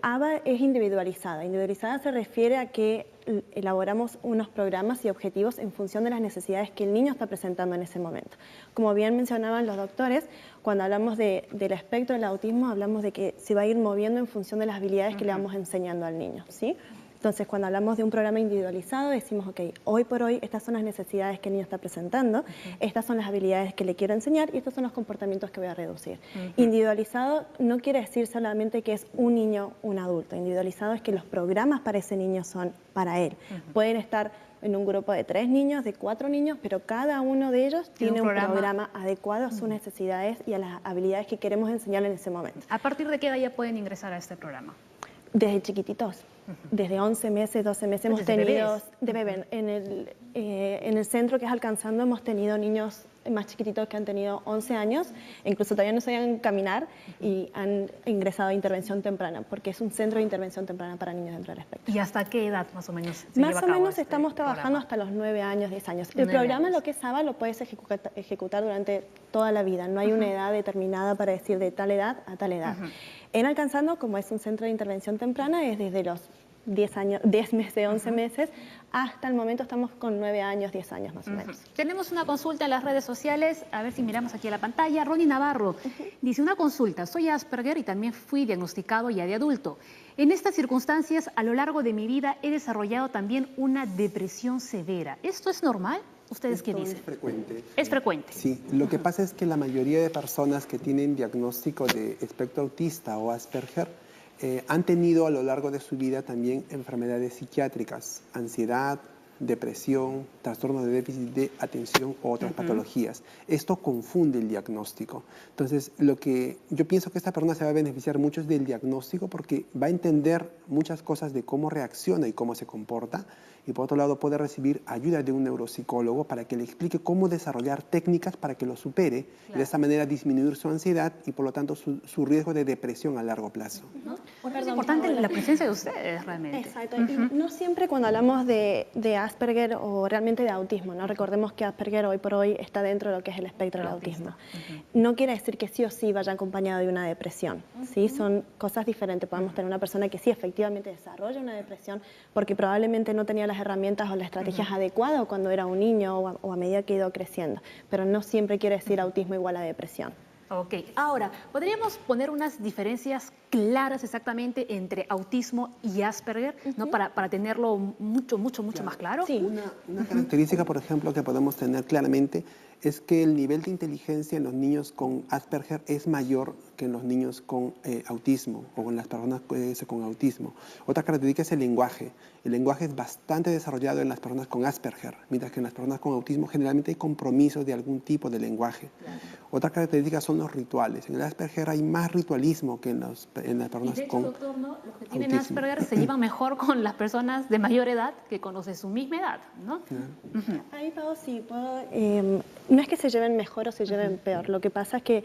ABA es individualizada. Individualizada se refiere a que elaboramos unos programas y objetivos en función de las necesidades que el niño está presentando en ese momento. Como bien mencionaban los doctores, cuando hablamos del espectro del autismo, hablamos de que se va a ir moviendo en función de las habilidades que le vamos enseñando al niño, ¿sí? Entonces, cuando hablamos de un programa individualizado, decimos, ok, hoy por hoy estas son las necesidades que el niño está presentando, estas son las habilidades que le quiero enseñar y estos son los comportamientos que voy a reducir. Individualizado no quiere decir solamente que es un niño, un adulto. Individualizado es que los programas para ese niño son para él. Pueden estar en un grupo de 3 niños, de 4 niños, pero cada uno de ellos tiene un programa adecuado a sus necesidades y a las habilidades que queremos enseñarle en ese momento. ¿A partir de qué edad ya pueden ingresar a este programa? Desde chiquititos. Desde 11 meses, 12 meses hemos tenido, de bebé, en el centro que es Alcanzando hemos tenido niños más chiquititos que han tenido 11 años, incluso todavía no sabían caminar y han ingresado a intervención temprana, porque es un centro de intervención temprana para niños dentro del espectro. ¿Y hasta qué edad más o menos se Más lleva a o cabo menos este estamos trabajando programa? hasta los 9 años, 10 años. El programa, lo que es ABA, lo puedes ejecutar durante toda la vida. No hay una edad determinada para decir de tal edad a tal edad. En Alcanzando, como es un centro de intervención temprana, es desde los 10 meses, 11 meses, hasta el momento estamos con 9 años, 10 años más o menos. Tenemos una consulta en las redes sociales, a ver si miramos aquí a la pantalla. Ronnie Navarro dice, una consulta, soy Asperger y también fui diagnosticado ya de adulto. En estas circunstancias, a lo largo de mi vida, he desarrollado también una depresión severa. ¿Esto es normal? ¿Ustedes qué dicen? Es frecuente. Es frecuente. Sí, lo que pasa es que la mayoría de personas que tienen diagnóstico de espectro autista o Asperger han tenido a lo largo de su vida también enfermedades psiquiátricas, ansiedad, depresión, trastorno de déficit de atención o otras patologías. Esto confunde el diagnóstico. Entonces, lo que yo pienso que esta persona se va a beneficiar mucho es del diagnóstico porque va a entender muchas cosas de cómo reacciona y cómo se comporta, y por otro lado puede recibir ayuda de un neuropsicólogo para que le explique cómo desarrollar técnicas para que lo supere y de esa manera disminuir su ansiedad y por lo tanto su riesgo de depresión a largo plazo. Es importante la presencia de ustedes realmente. Exacto, y no siempre cuando hablamos de Asperger o realmente de autismo, ¿no? Recordemos que Asperger hoy por hoy está dentro de lo que es el espectro del autismo. No quiere decir que sí o sí vaya acompañado de una depresión, ¿sí? Son cosas diferentes. Podemos tener una persona que sí efectivamente desarrolla una depresión porque probablemente no tenía las herramientas o las estrategias adecuadas cuando era un niño o a medida que ha ido creciendo, pero no siempre quiere decir autismo igual a depresión. Ok, ahora, ¿podríamos poner unas diferencias claras exactamente entre autismo y Asperger, ¿no? Para tenerlo mucho más claro? Sí. Una característica, por ejemplo, que podemos tener claramente es que el nivel de inteligencia en los niños con Asperger es mayor que en los niños con autismo o en las personas con autismo. Otra característica es el lenguaje. El lenguaje es bastante desarrollado en las personas con Asperger, mientras que en las personas con autismo generalmente hay compromisos de algún tipo de lenguaje. Claro. Otra característica son los rituales. En el Asperger hay más ritualismo que en las personas y de hecho, con doctor, ¿no? Los que tienen autismo. Asperger se llevan mejor con las personas de mayor edad que con los de su misma edad, ¿no? Ahí, Pau, sí puedo... no es que se lleven mejor o se lleven peor. Lo que pasa es que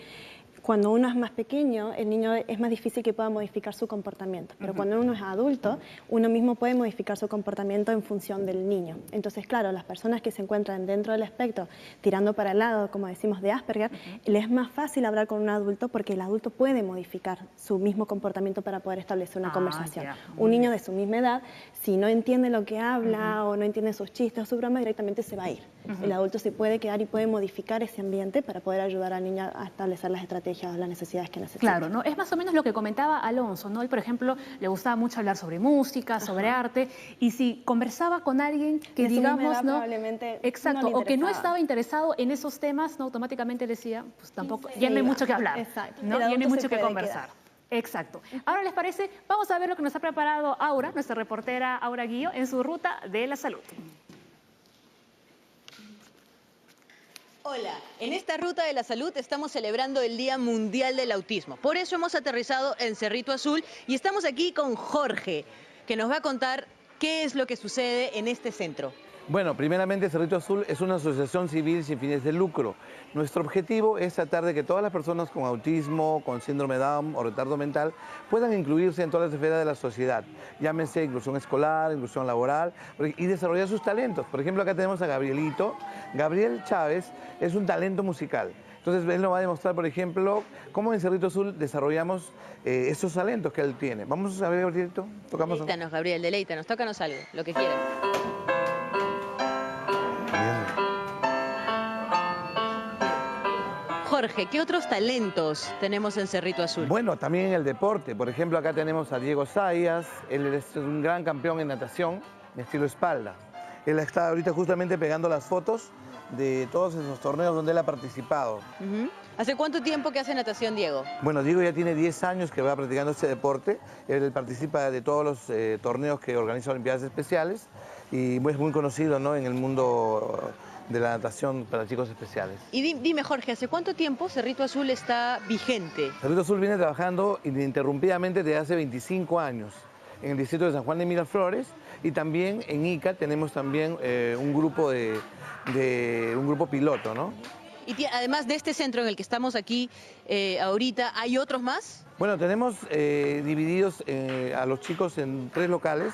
cuando uno es más pequeño, el niño es más difícil que pueda modificar su comportamiento. Pero cuando uno es adulto, uno mismo puede modificar su comportamiento en función del niño. Entonces, claro, las personas que se encuentran dentro del espectro, tirando para el lado, como decimos, de Asperger, les es más fácil hablar con un adulto porque el adulto puede modificar su mismo comportamiento para poder establecer una conversación. Un niño de su misma edad, si no entiende lo que habla o no entiende sus chistes o su broma, directamente se va a ir. El adulto se puede quedar y puede modificar ese ambiente para poder ayudar al niño a establecer las estrategias o las necesidades que necesita. Claro, ¿no? Es más o menos lo que comentaba Alonso, ¿no? Él, por ejemplo, le gustaba mucho hablar sobre música, sobre arte, y si conversaba con alguien que, digamos, ¿no? Probablemente exacto, no o que no estaba interesado en esos temas, ¿no? Automáticamente le decía, pues tampoco, ya no hay mucho que hablar, exacto. ¿no? Ya no hay mucho que conversar. Exacto. Ahora, ¿les parece? Vamos a ver lo que nos ha preparado Aura, nuestra reportera Aura Guillo, en su ruta de la salud. Hola, en esta ruta de la salud estamos celebrando el Día Mundial del Autismo. Por eso hemos aterrizado en Cerrito Azul y estamos aquí con Jorge, que nos va a contar qué es lo que sucede en este centro. Bueno, primeramente Cerrito Azul es una asociación civil sin fines de lucro. Nuestro objetivo es tratar de que todas las personas con autismo, con síndrome de Down o retardo mental puedan incluirse en todas las esferas de la sociedad. Llámese inclusión escolar, inclusión laboral y desarrollar sus talentos. Por ejemplo, acá tenemos a Gabrielito. Gabriel Chávez es un talento musical. Entonces él nos va a demostrar, por ejemplo, cómo en Cerrito Azul desarrollamos esos talentos que él tiene. Vamos a ver, Gabrielito. Tocamos. Deleítanos, Gabriel, deleítanos. Tócanos algo, lo que quieras. Jorge, ¿qué otros talentos tenemos en Cerrito Azul? Bueno, también en el deporte. Por ejemplo, acá tenemos a Diego Zayas. Él es un gran campeón en natación, de estilo espalda. Él está ahorita justamente pegando las fotos de todos esos torneos donde él ha participado. ¿Hace cuánto tiempo que hace natación, Diego? Bueno, Diego ya tiene 10 años que va practicando este deporte. Él participa de todos los torneos que organiza Olimpiadas Especiales y es muy conocido, ¿no?, en el mundo de la natación para chicos especiales. Y dime, Jorge, ¿hace cuánto tiempo Cerrito Azul está vigente? Cerrito Azul viene trabajando ininterrumpidamente desde hace 25 años en el distrito de San Juan de Miraflores y también en Ica tenemos también un grupo un grupo piloto, ¿no? Y además de este centro en el que estamos aquí ahorita, ¿hay otros más? Bueno, tenemos divididos a los chicos en 3 locales.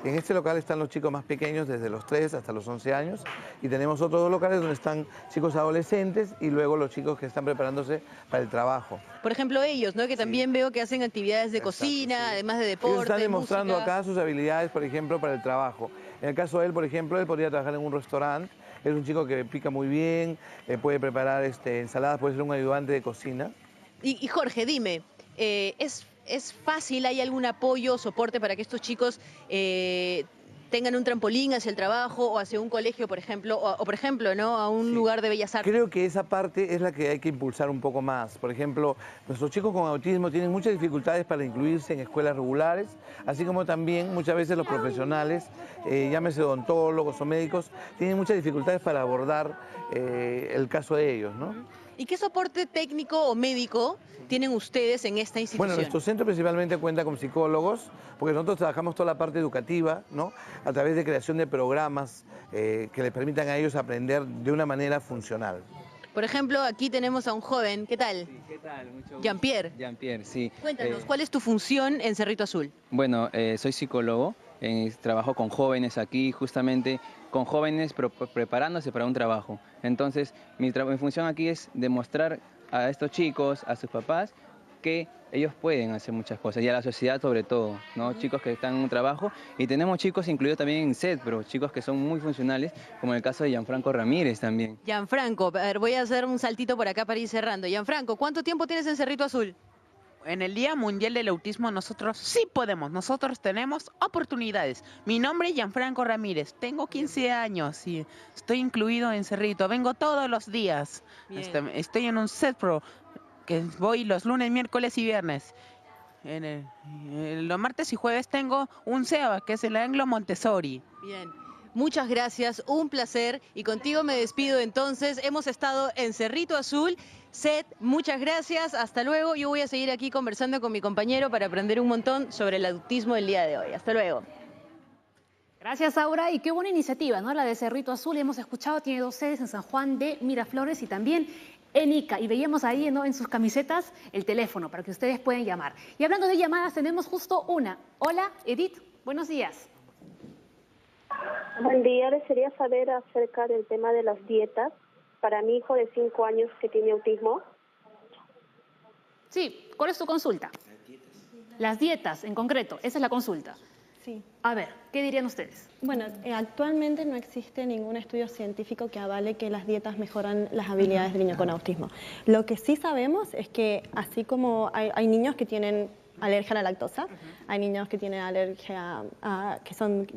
En este local están los chicos más pequeños, desde los 3 hasta los 11 años, y tenemos otros 2 locales donde están chicos adolescentes y luego los chicos que están preparándose para el trabajo. Por ejemplo, ellos, ¿no?, que también veo que hacen actividades de cocina, además de deporte, ellos están demostrando música. acá sus habilidades, por ejemplo, para el trabajo. En el caso de él, por ejemplo, él podría trabajar en un restaurante. Es un chico que pica muy bien, puede preparar ensaladas, puede ser un ayudante de cocina. Y Jorge, dime, ¿es fácil? ¿Hay algún apoyo o soporte para que estos chicos tengan un trampolín hacia el trabajo o hacia un colegio, por ejemplo, o por ejemplo, ¿no?, a un lugar de bellas artes? Creo que esa parte es la que hay que impulsar un poco más. Por ejemplo, nuestros chicos con autismo tienen muchas dificultades para incluirse en escuelas regulares, así como también muchas veces los profesionales, llámese odontólogos o médicos, tienen muchas dificultades para abordar el caso de ellos, ¿no? ¿Y qué soporte técnico o médico tienen ustedes en esta institución? Bueno, nuestro centro principalmente cuenta con psicólogos, porque nosotros trabajamos toda la parte educativa, ¿no?, a través de creación de programas que les permitan a ellos aprender de una manera funcional. Por ejemplo, aquí tenemos a un joven. ¿Qué tal? Sí, ¿qué tal? Mucho gusto. Jean-Pierre. Jean-Pierre, sí. Cuéntanos, ¿cuál es tu función en Cerrito Azul? Bueno, soy psicólogo, trabajo con jóvenes aquí, justamente con jóvenes preparándose para un trabajo. Entonces, mi función aquí es demostrar a estos chicos, a sus papás, que ellos pueden hacer muchas cosas, y a la sociedad sobre todo, ¿no? Chicos que están en un trabajo, y tenemos chicos incluidos también en SET, pero chicos que son muy funcionales, como en el caso de Gianfranco Ramírez también. Gianfranco, a ver, voy a hacer un saltito por acá para ir cerrando. Gianfranco, ¿cuánto tiempo tienes en Cerrito Azul? En el Día Mundial del Autismo nosotros sí podemos, nosotros tenemos oportunidades. Mi nombre es Gianfranco Ramírez, tengo 15 años y estoy incluido en Cerrito, vengo todos los días. Estoy en un CETPRO, que voy los lunes, miércoles y viernes. Los martes y jueves tengo un CEBA, que es el Anglo Montessori. Bien. Muchas gracias, un placer. Y contigo me despido entonces. Hemos estado en Cerrito Azul. Seth, muchas gracias. Hasta luego. Yo voy a seguir aquí conversando con mi compañero para aprender un montón sobre el autismo del día de hoy. Hasta luego. Gracias, Aura. Y qué buena iniciativa, ¿no? La de Cerrito Azul. Hemos escuchado, tiene 2 sedes en San Juan de Miraflores y también en Ica. Y veíamos ahí, ¿no?, en sus camisetas el teléfono para que ustedes puedan llamar. Y hablando de llamadas, tenemos justo una. Hola, Edith. Buenos días. Buen día, desearía saber acerca del tema de las dietas para mi hijo de 5 años que tiene autismo. Sí, ¿cuál es tu consulta? Las dietas, en concreto, esa es la consulta. Sí. A ver, ¿qué dirían ustedes? Bueno, actualmente no existe ningún estudio científico que avale que las dietas mejoran las habilidades del niño con autismo. Lo que sí sabemos es que así como hay niños que tienen alergia a la lactosa, hay niños que tienen alergia que son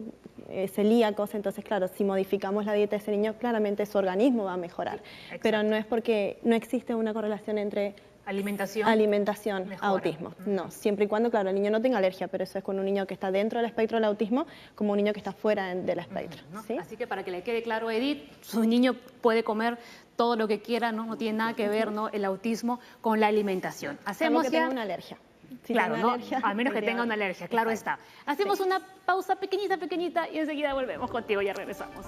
celíacos, entonces claro, si modificamos la dieta de ese niño, claramente su organismo va a mejorar. Sí, pero no es porque no existe una correlación entre alimentación, autismo. No, siempre y cuando, claro, el niño no tenga alergia, pero eso es con un niño que está dentro del espectro del autismo como un niño que está fuera del espectro. ¿Sí? Así que para que le quede claro, Edith, su niño puede comer todo lo que quiera, ¿no? No tiene nada que ver, ¿no?, el autismo con la alimentación. Hacemos que tenga una alergia. Si claro, ¿no? Al menos que tenga una alergia, claro está. Hacemos una pausa pequeñita y enseguida volvemos contigo, ya regresamos.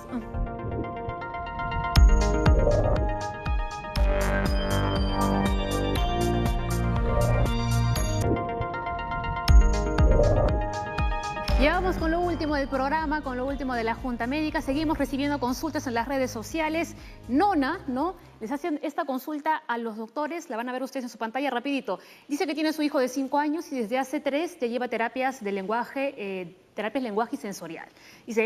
Ya vamos con lo último del programa, con lo último de la Junta Médica. Seguimos recibiendo consultas en las redes sociales. Nona, ¿no?, les hacen esta consulta a los doctores, la van a ver ustedes en su pantalla rapidito. Dice que tiene su hijo de 5 años y desde hace 3 ya lleva terapias de lenguaje, lenguaje y sensorial. Dice,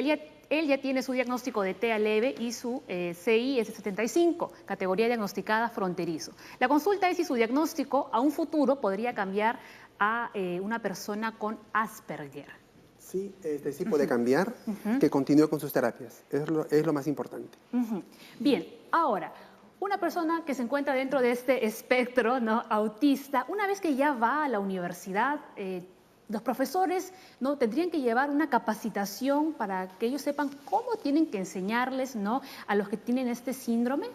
él ya tiene su diagnóstico de TEA leve y su CI es de 75, categoría diagnosticada fronterizo. La consulta es si su diagnóstico a un futuro podría cambiar a una persona con Asperger. Sí, sí puede cambiar, que continúe con sus terapias. Es lo más importante. Bien, ahora, una persona que se encuentra dentro de este espectro, ¿no?, autista, una vez que ya va a la universidad, los profesores, ¿no?, tendrían que llevar una capacitación para que ellos sepan cómo tienen que enseñarles, ¿no?, a los que tienen este síndrome.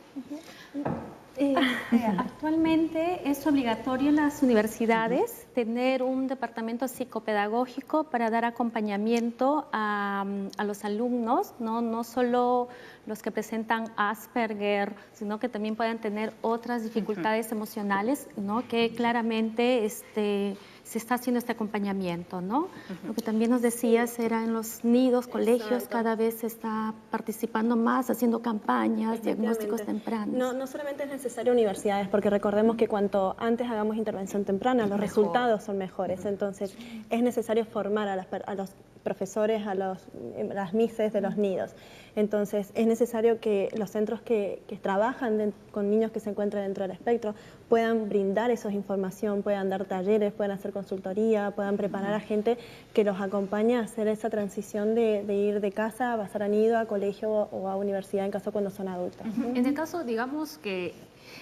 Actualmente es obligatorio en las universidades tener un departamento psicopedagógico para dar acompañamiento a los alumnos, no solo los que presentan Asperger, sino que también puedan tener otras dificultades emocionales, ¿no?, que claramente se está haciendo este acompañamiento, ¿no? Lo que también nos decías era en los nidos, colegios, cada vez se está participando más, haciendo campañas, diagnósticos tempranos. No solamente es necesario universidades, porque recordemos que cuanto antes hagamos intervención temprana, los resultados son mejores. Entonces, es necesario formar a los profesores, a las mises de los nidos. Entonces, es necesario que los centros que trabajan con niños que se encuentran dentro del espectro puedan brindar esa información, puedan dar talleres, puedan hacer consultoría, puedan preparar a gente que los acompañe a hacer esa transición de ir de casa a pasar a nido, a colegio o a universidad en caso cuando son adultos. En el caso, digamos que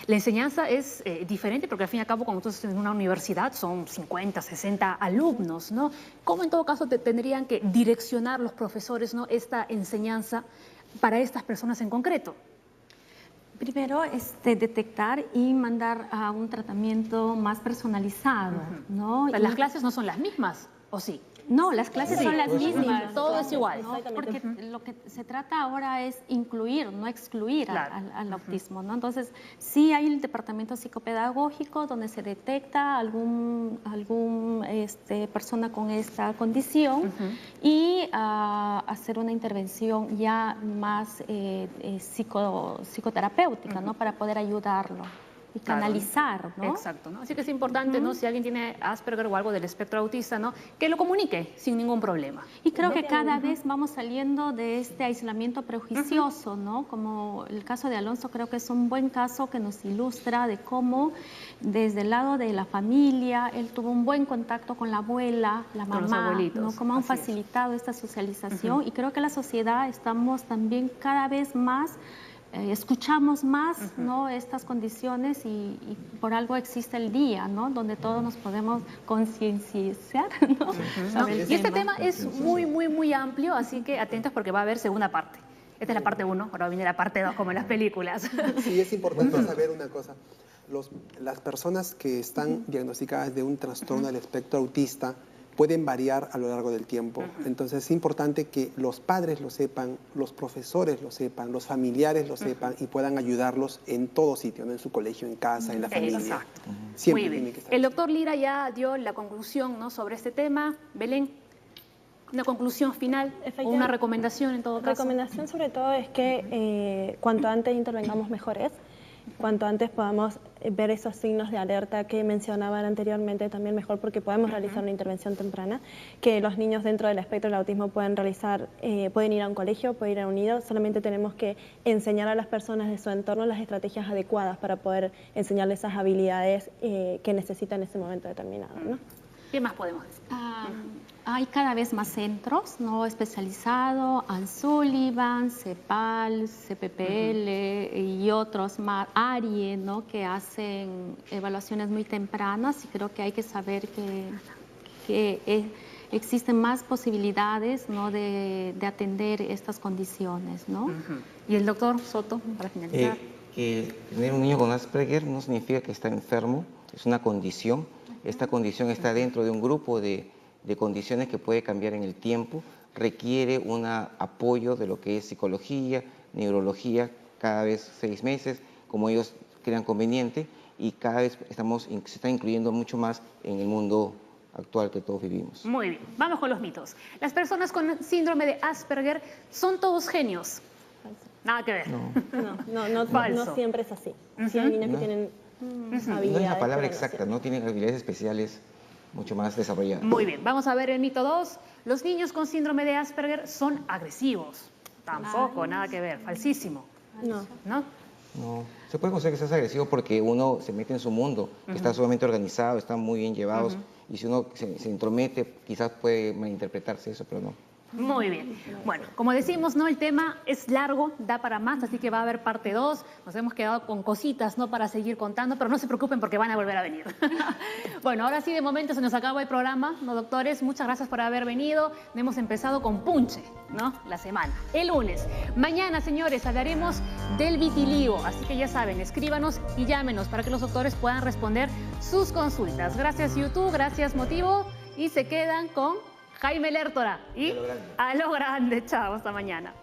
la enseñanza es diferente porque al fin y al cabo cuando tú estás en una universidad son 50, 60 alumnos, ¿no? ¿Cómo en todo caso tendrían que direccionar los profesores, ¿no?, esta enseñanza para estas personas en concreto? Primero, detectar y mandar a un tratamiento más personalizado, ¿no? ¿Las clases no son las mismas, o sí? No, las clases son las mismas. Todo es igual. ¿No? Porque lo que se trata ahora es incluir, no excluir al autismo, ¿no? Entonces, sí hay el departamento psicopedagógico donde se detecta algún persona con esta condición y hacer una intervención ya más psicoterapéutica, ¿no?, para poder ayudarlo. y canalizar, ¿no? Exacto, ¿no? Así que es importante, ¿no? Si alguien tiene Asperger o algo del espectro autista, ¿no? Que lo comunique sin ningún problema. Y creo que cada vez vamos saliendo de este aislamiento prejuicioso, ¿no? Como el caso de Alonso, creo que es un buen caso que nos ilustra de cómo desde el lado de la familia, él tuvo un buen contacto con la abuela, la Con los mamá, abuelitos, ¿no? Cómo han así es. facilitado esta socialización y creo que la sociedad estamos también cada vez más escuchamos más, ¿no? Estas condiciones y por algo existe el día, ¿no? Donde todos nos podemos concienciar, ¿no? ¿No? Y este tema es muy amplio, así que atentos porque va a haber segunda parte. Esta es la parte 1, ahora viene la parte 2 como en las películas. Sí, es importante saber una cosa. Las personas que están diagnosticadas de un trastorno del espectro autista pueden variar a lo largo del tiempo. Entonces es importante que los padres lo sepan, los profesores lo sepan, los familiares lo sepan y puedan ayudarlos en todo sitio, ¿no? En su colegio, en casa, en la familia. Exacto. Siempre Muy bien. tiene que estar. El doctor Lira ya dio la conclusión, ¿no? Sobre este tema. Belén, una conclusión final o una recomendación en todo caso. La recomendación sobre todo es que cuanto antes intervengamos mejor es. Cuanto antes podamos ver esos signos de alerta que mencionaban anteriormente, también mejor porque podemos realizar una intervención temprana, que los niños dentro del espectro del autismo pueden realizar, pueden ir a un colegio, pueden ir a un nido, solamente tenemos que enseñar a las personas de su entorno las estrategias adecuadas para poder enseñarles esas habilidades que necesitan en ese momento determinado, ¿no? ¿Qué más podemos decir? Hay cada vez más centros, ¿no? Especializados, Ann Sullivan, CEPAL, CPPL y otros más, ARIE, ¿no? Que hacen evaluaciones muy tempranas y creo que hay que saber que existen más posibilidades, ¿no? de atender estas condiciones, ¿no? Y el doctor Soto, para finalizar. Que tener un niño con Asperger no significa que está enfermo, es una condición. Esta condición está dentro de un grupo de condiciones que puede cambiar en el tiempo, requiere un apoyo de lo que es psicología, neurología, cada vez 6 meses, como ellos crean conveniente, y cada vez se está incluyendo mucho más en el mundo actual que todos vivimos. Muy bien, vamos con los mitos. Las personas con síndrome de Asperger son todos genios. Nada que ver. No siempre es así. Sí hay niños que tienen habilidades. No es la palabra exacta, no tienen habilidades especiales mucho más desarrolladas. Muy bien, vamos a ver el mito 2. Los niños con síndrome de Asperger son agresivos. Tampoco, nada que ver, falsísimo. No. ¿No? No, se puede considerar que seas agresivo porque uno se mete en su mundo, que está sumamente organizado, están muy bien llevados, y si uno se intromete, quizás puede malinterpretarse eso, pero no. Muy bien. Bueno, como decimos, ¿no? El tema es largo, da para más, así que va a haber parte 2. Nos hemos quedado con cositas, ¿no? Para seguir contando, pero no se preocupen porque van a volver a venir. Bueno, ahora sí, de momento se nos acaba el programa, ¿no, doctores? Muchas gracias por haber venido. Hemos empezado con punche, ¿no? La semana. El lunes. Mañana, señores, hablaremos del vitiligo, así que ya saben, escríbanos y llámenos para que los doctores puedan responder sus consultas. Gracias, YouTube, gracias, Motivo, y se quedan con Jaime Lertora y a lo grande. Chao, hasta mañana.